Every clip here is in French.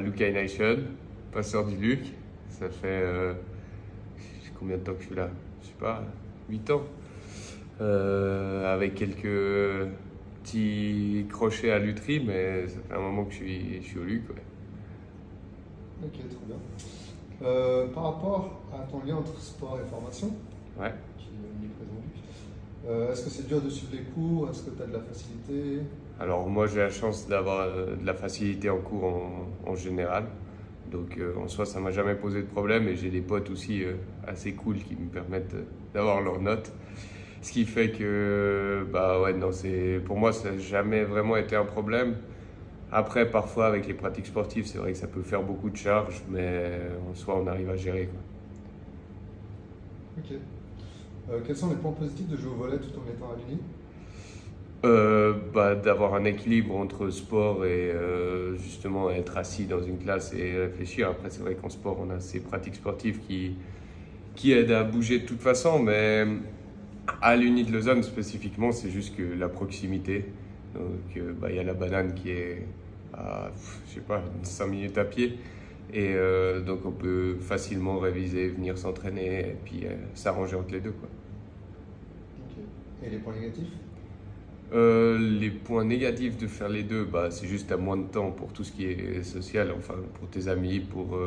Luca Nation, passeur du Luc. Ça fait combien de temps que je suis là? Je sais pas, 8 ans. Avec quelques petits crochets à Lutry, mais ça fait un moment que je suis au Luc. Ouais. Ok, trop bien. Par rapport à ton lien entre sport et formation, Ouais. qui est omniprésent au Luc, est-ce que c'est dur de suivre les cours? Est-ce que tu as de la facilité? Alors moi j'ai la chance d'avoir de la facilité en cours en général. Donc en soi ça m'a jamais posé de problème et j'ai des potes aussi assez cool qui me permettent d'avoir leurs notes. Ce qui fait que bah ouais non c'est pour moi ça n'a jamais vraiment été un problème. Après parfois avec les pratiques sportives c'est vrai que ça peut faire beaucoup de charges mais en soi on arrive à gérer quoi. Ok. Quels sont les points positifs de jouer au volley tout en étant à l'Uni? D'avoir un équilibre entre sport et justement être assis dans une classe et réfléchir. Après, c'est vrai qu'en sport, on a ces pratiques sportives qui aident à bouger de toute façon, mais à l'Uni de Lausanne spécifiquement, c'est juste que la proximité. Donc, il y a la banane qui est à, je sais pas, 5 minutes à pied. Et donc, on peut facilement réviser, venir s'entraîner et puis s'arranger entre les deux, quoi. Ok. Et les points négatifs? Les points négatifs de faire les deux, bah, c'est juste à moins de temps pour tout ce qui est social, enfin pour tes amis, pour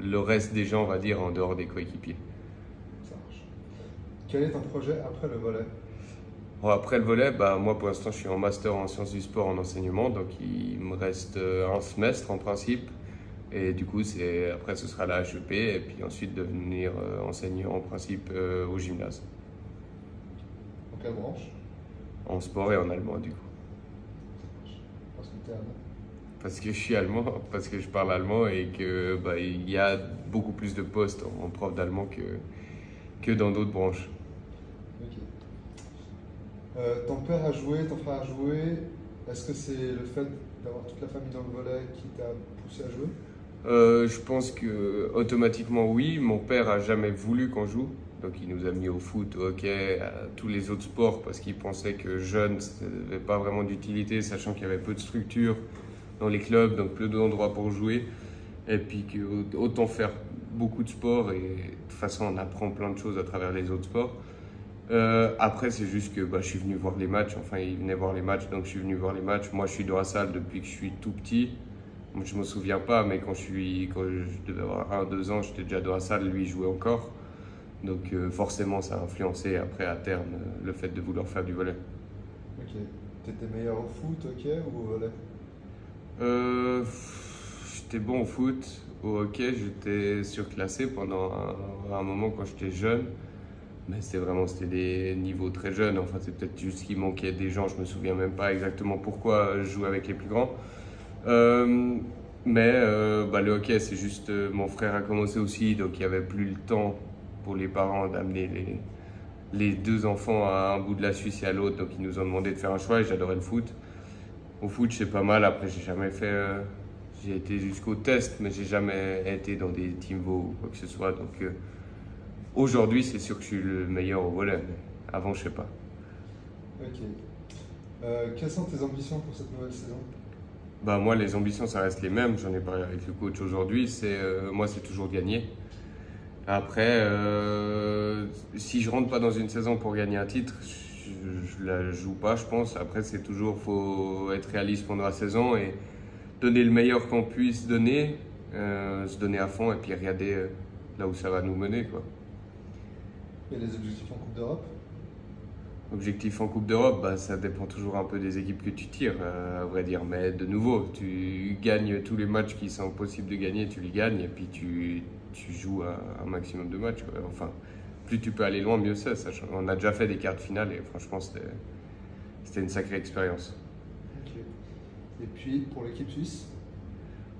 le reste des gens, on va dire, en dehors des coéquipiers. Ça marche. Quel est ton projet après le volley? Bon, après le volley, bah, moi pour l'instant je suis en master en sciences du sport en enseignement, donc il me reste un semestre en principe. Et du coup, après ce sera la HEP et puis ensuite devenir enseignant en principe au gymnase, En quelle branche? en sport et en allemand du coup. Parce que tu es allemand. Parce que je suis allemand, parce que je parle allemand et que bah, il y a beaucoup plus de postes en prof d'allemand que dans d'autres branches. Ok. Ton père a joué, ton frère a joué. Est-ce que c'est le fait d'avoir toute la famille dans le volley qui t'a poussé à jouer? Je pense que automatiquement oui. Mon père a jamais voulu qu'on joue, donc il nous a mis au foot, au hockey, à tous les autres sports parce qu'il pensait que jeune, ça n'avait pas vraiment d'utilité, sachant qu'il y avait peu de structure dans les clubs, donc peu d'endroits pour jouer. Et puis que autant faire beaucoup de sports et de toute façon on apprend plein de choses à travers les autres sports. Après c'est juste que bah, je suis venu voir les matchs, enfin il venait voir les matchs donc je suis venu voir les matchs. Moi je suis dans la salle depuis que je suis tout petit. Moi, je me souviens pas mais quand je devais avoir 1-2 ans j'étais déjà dans la salle, lui il jouait encore. Donc forcément ça a influencé après à terme le fait de vouloir faire du volley. Ok. T'étais meilleur au foot, ok, ou au volley? J'étais bon au foot, au hockey, j'étais surclassé pendant un moment quand j'étais jeune, mais c'était des niveaux très jeunes. Enfin, c'est peut-être juste qu'il manquait des gens, je me souviens même pas exactement pourquoi je jouais avec les plus grands. Euh, le hockey, c'est juste mon frère a commencé aussi, donc il n'y avait plus le temps pour les parents d'amener les deux enfants à un bout de la Suisse et à l'autre, donc ils nous ont demandé de faire un choix et j'adorais le foot. Au foot, c'est pas mal. Après, j'ai jamais fait. J'ai été jusqu'au test, mais j'ai jamais été dans des teamvo ou quoi que ce soit. Donc aujourd'hui, c'est sûr que je suis le meilleur au volley. Mais avant, je sais pas. Ok. Quelles sont tes ambitions pour cette nouvelle saison? Bah moi, les ambitions, ça reste les mêmes. J'en ai parlé avec le coach aujourd'hui. Moi, c'est toujours gagner. Après, si je rentre pas dans une saison pour gagner un titre, je la joue pas, je pense. Après, c'est toujours faut être réaliste pendant la saison et donner le meilleur qu'on puisse donner, se donner à fond et puis regarder là où ça va nous mener, quoi. Et les objectifs en Coupe d'Europe? Objectif en Coupe d'Europe, bah, ça dépend toujours un peu des équipes que tu tires, à vrai dire. Mais de nouveau, tu gagnes tous les matchs qui sont possibles de gagner, tu les gagnes et puis tu joues un maximum de matchs, quoi. Enfin, plus tu peux aller loin, mieux c'est. On a déjà fait des quarts de finale et franchement, c'était une sacrée expérience. Ok. Et puis pour l'équipe suisse?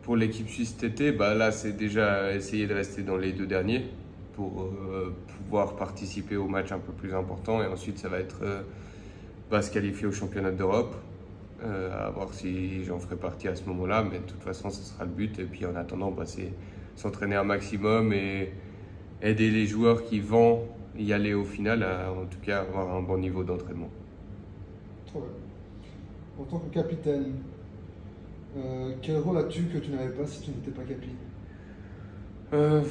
Pour l'équipe suisse cet été, bah là, c'est déjà essayer de rester dans les deux derniers pour pouvoir participer aux matchs un peu plus importants. Et ensuite, ça va être se qualifier au championnat d'Europe. À voir si j'en ferai partie à ce moment-là. Mais de toute façon, ce sera le but. Et puis en attendant, bah, c'est s'entraîner un maximum et aider les joueurs qui vont y aller au final à en tout cas avoir un bon niveau d'entraînement. Trop bien. En tant que capitaine, Quel rôle as-tu que tu n'avais pas si tu n'étais pas capi? Euh,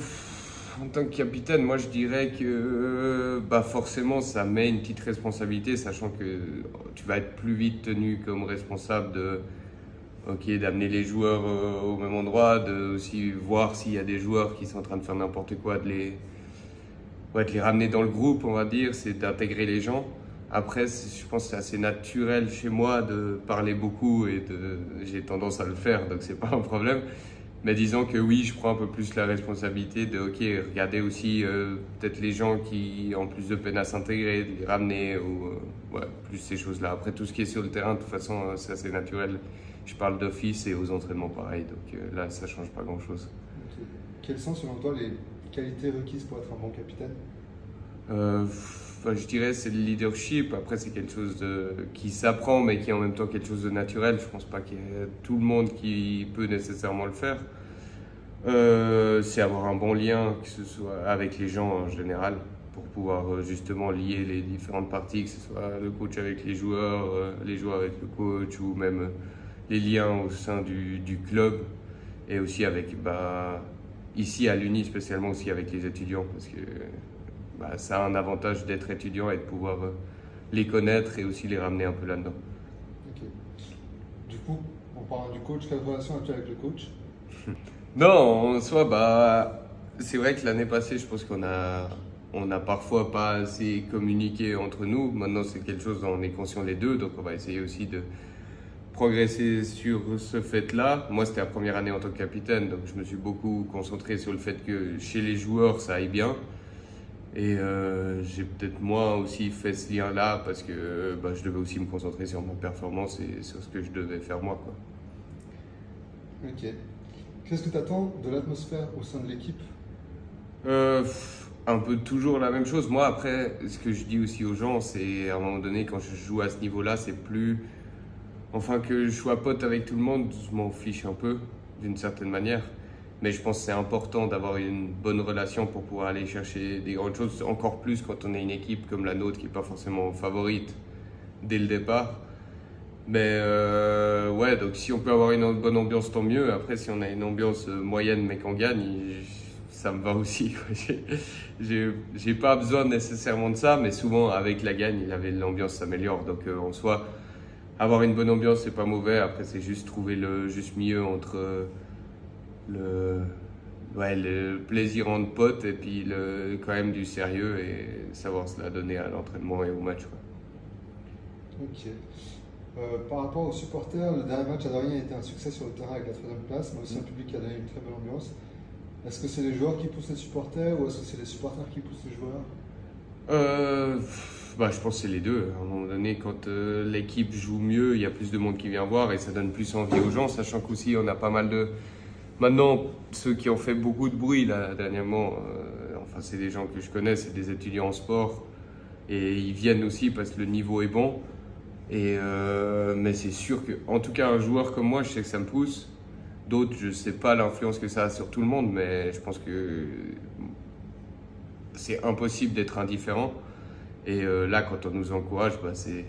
En tant que capitaine, moi je dirais que bah forcément ça met une petite responsabilité, sachant que tu vas être plus vite tenu comme responsable d'amener les joueurs au même endroit, de aussi voir s'il y a des joueurs qui sont en train de faire n'importe quoi, de les ramener dans le groupe, on va dire, c'est d'intégrer les gens. Après, je pense que c'est assez naturel chez moi de parler beaucoup j'ai tendance à le faire, donc c'est pas un problème. Mais disons que oui, je prends un peu plus la responsabilité de, ok, regarder aussi peut-être les gens qui ont plus de peine à s'intégrer, de les ramener, ou ouais, plus ces choses-là. Après, tout ce qui est sur le terrain, de toute façon, c'est assez naturel. Je parle d'office et aux entraînements pareil, donc là, ça change pas grand-chose. Ok. Quelles sont selon toi les qualités requises pour être un bon capitaine? Je dirais c'est le leadership. Après, c'est quelque chose qui s'apprend, mais qui est en même temps quelque chose de naturel. Je pense pas qu'il y ait tout le monde qui peut nécessairement le faire. C'est avoir un bon lien, que ce soit avec les gens en général, pour pouvoir justement lier les différentes parties, que ce soit le coach avec les joueurs avec le coach, ou même les liens au sein du club, et aussi avec, ici à l'Uni spécialement aussi avec les étudiants, parce que ça a un avantage d'être étudiant et de pouvoir les connaître et aussi les ramener un peu là-dedans. Ok. Du coup, en parlant du coach, quelle relation as-tu avec le coach? Non, en soi, c'est vrai que l'année passée, je pense qu'on a parfois pas assez communiqué entre nous. Maintenant, c'est quelque chose dont on est conscient les deux, donc on va essayer aussi de progresser sur ce fait-là. Moi, c'était la première année en tant que capitaine, donc je me suis beaucoup concentré sur le fait que chez les joueurs, ça aille bien. Et j'ai peut-être moi aussi fait ce lien-là parce que je devais aussi me concentrer sur ma performance et sur ce que je devais faire moi, quoi. Ok. Qu'est-ce que tu attends de l'atmosphère au sein de l'équipe? Un peu toujours la même chose. Moi, après, ce que je dis aussi aux gens, c'est à un moment donné, quand je joue à ce niveau-là, c'est plus. Enfin, que je sois pote avec tout le monde, je m'en fiche un peu, d'une certaine manière. Mais je pense que c'est important d'avoir une bonne relation pour pouvoir aller chercher des grandes choses, encore plus quand on est une équipe comme la nôtre qui n'est pas forcément favorite dès le départ. Mais ouais, donc si on peut avoir une bonne ambiance, tant mieux. Après, si on a une ambiance moyenne mais qu'on gagne, ça me va aussi, quoi. J'ai pas besoin nécessairement de ça, mais souvent avec la gagne, l'ambiance s'améliore. Donc en soi, avoir une bonne ambiance, c'est pas mauvais. Après, c'est juste trouver le juste milieu entre le, le plaisir entre potes et puis quand même du sérieux et savoir se la donner à l'entraînement et au match, quoi. Ok. Par rapport aux supporters, le dernier match à Dorient a été un succès sur le terrain avec la troisième place, mais aussi un public qui a donné une très bonne ambiance. Est-ce que c'est les joueurs qui poussent les supporters ou est-ce que c'est les supporters qui poussent les joueurs? Je pense que c'est les deux. À un moment donné, quand l'équipe joue mieux, il y a plus de monde qui vient voir et ça donne plus envie aux gens, sachant qu'aussi on a pas mal de. Maintenant, ceux qui ont fait beaucoup de bruit là, dernièrement, c'est des gens que je connais, c'est des étudiants en sport et ils viennent aussi parce que le niveau est bon. Mais c'est sûr que, en tout cas, un joueur comme moi, je sais que ça me pousse. D'autres, je ne sais pas l'influence que ça a sur tout le monde, mais je pense que c'est impossible d'être indifférent. Et là, quand on nous encourage, c'est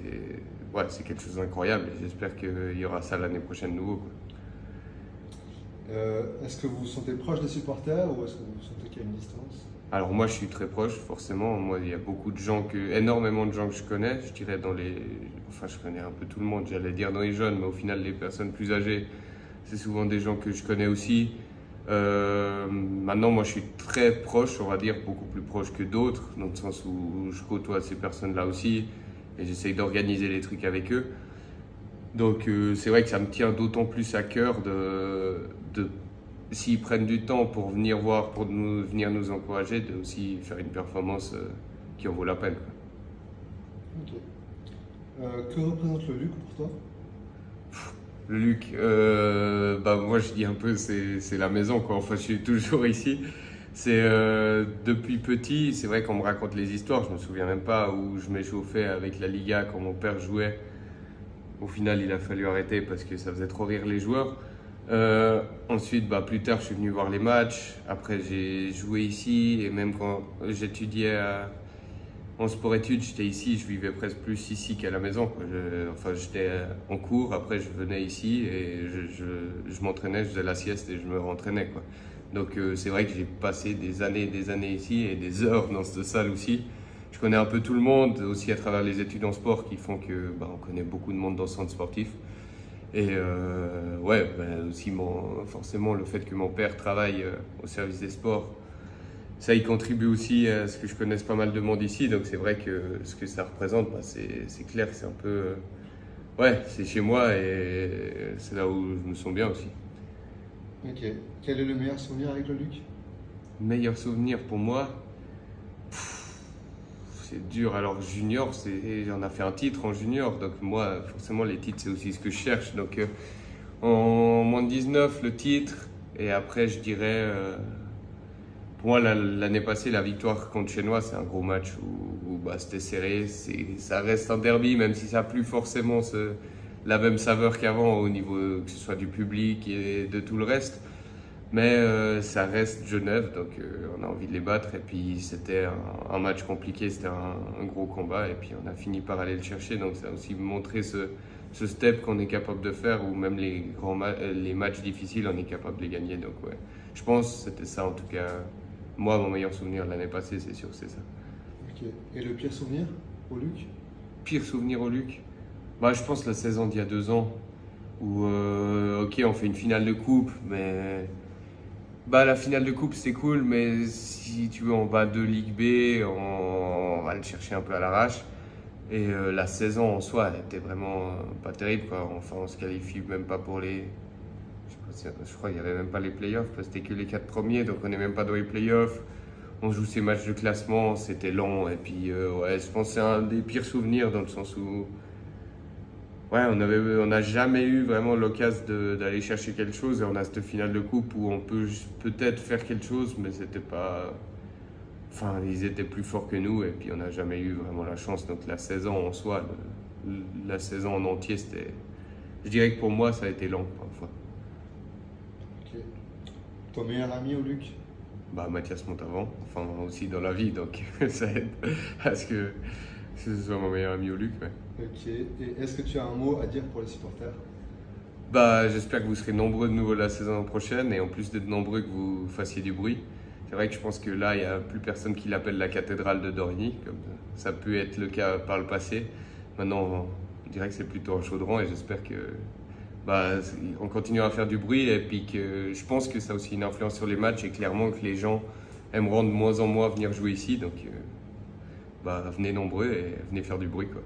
quelque chose d'incroyable. Et j'espère qu'il y aura ça l'année prochaine nouveau, quoi. Est-ce que vous vous sentez proche des supporters ou est-ce que vous sentez qu'il y a une distance? Alors moi, je suis très proche, forcément. Moi, il y a énormément de gens que je connais. Je dirais je connais un peu tout le monde. J'allais dire dans les jeunes, mais au final, les personnes plus âgées, c'est souvent des gens que je connais aussi. Maintenant, moi, je suis très proche, on va dire, beaucoup plus proche que d'autres, dans le sens où je côtoie ces personnes-là aussi et j'essaye d'organiser les trucs avec eux. Donc, c'est vrai que ça me tient d'autant plus à cœur s'ils prennent du temps pour venir voir, pour venir nous encourager, de aussi faire une performance qui en vaut la peine, quoi. Ok. Que représente le Luc pour toi? Le Luc, moi je dis un peu c'est la maison, quoi. Enfin, je suis toujours ici. C'est depuis petit, c'est vrai qu'on me raconte les histoires. Je me souviens même pas où je m'échauffais avec la Liga quand mon père jouait. Au final, il a fallu arrêter parce que ça faisait trop rire les joueurs. Ensuite, plus tard, je suis venu voir les matchs. Après, j'ai joué ici et même quand j'étudiais en sport-études, j'étais ici, je vivais presque plus ici qu'à la maison, quoi. J'étais en cours, après je venais ici et je m'entraînais, je faisais la sieste et je me rentraînais, quoi. Donc c'est vrai que j'ai passé des années ici et des heures dans cette salle aussi. Je connais un peu tout le monde, aussi à travers les études en sport qui font que on connaît beaucoup de monde dans le centre sportif. Et aussi forcément le fait que mon père travaille au service des sports, ça y contribue aussi à ce que je connaisse pas mal de monde ici. Donc c'est vrai que ce que ça représente, c'est clair, c'est un peu... c'est chez moi et c'est là où je me sens bien aussi. Ok. Quel est le meilleur souvenir avec le Luc? Meilleur souvenir pour moi, c'est dur. Alors junior, j'en ai fait un titre en junior, donc moi forcément les titres c'est aussi ce que je cherche. Donc en moins de 19 le titre, et après je dirais, pour moi l'année passée la victoire contre Chenois c'est un gros match où c'était serré, ça reste un derby même si ça n'a plus forcément la même saveur qu'avant au niveau que ce soit du public et de tout le reste. Mais ça reste Genève, donc on a envie de les battre. Et puis c'était un match compliqué, c'était un gros combat. Et puis on a fini par aller le chercher. Donc ça a aussi montré ce step qu'on est capable de faire, ou même les matchs difficiles, on est capable de les gagner. Donc ouais, je pense que c'était ça en tout cas. Moi, mon meilleur souvenir de l'année passée, c'est sûr, c'est ça. Ok. Et le pire souvenir au Luc? Pire souvenir au Luc? Je pense la saison d'il y a 2 ans, où on fait une finale de coupe, mais... la finale de coupe c'est cool, mais si tu veux, on va de Ligue B, on va le chercher un peu à l'arrache. Et la saison en soi, elle était vraiment pas terrible, quoi. Enfin, on se qualifie même pas pour les... Je crois qu'il n'y avait même pas les playoffs, parce que c'était que les 4 premiers, donc on n'est même pas dans les playoffs. On joue ces matchs de classement, c'était long, et puis je pense que c'est un des pires souvenirs dans le sens où... on n'a jamais eu vraiment l'occasion d'aller chercher quelque chose, et on a cette finale de coupe où on peut peut-être faire quelque chose, mais c'était pas... Enfin, ils étaient plus forts que nous, et puis on n'a jamais eu vraiment la chance. Donc la saison en soi, la saison en entier, c'était... Je dirais que pour moi, ça a été long parfois. Ok. Ton meilleur ami au Luc? Mathias Montavant, enfin aussi dans la vie, donc ça aide à ce que ce soit mon meilleur ami au Luc. Ouais. Ok. Et est-ce que tu as un mot à dire pour les supporters? J'espère que vous serez nombreux de nouveau la saison prochaine, et en plus d'être nombreux, que vous fassiez du bruit. C'est vrai que je pense que là, il n'y a plus personne qui l'appelle la cathédrale de Dorigny, comme ça a pu être le cas par le passé. Maintenant, on dirait que c'est plutôt un chaudron, et j'espère que on continue à faire du bruit, et puis que je pense que ça a aussi une influence sur les matchs, et clairement que les gens aimeront de moins en moins venir jouer ici. Donc, venez nombreux et venez faire du bruit, quoi.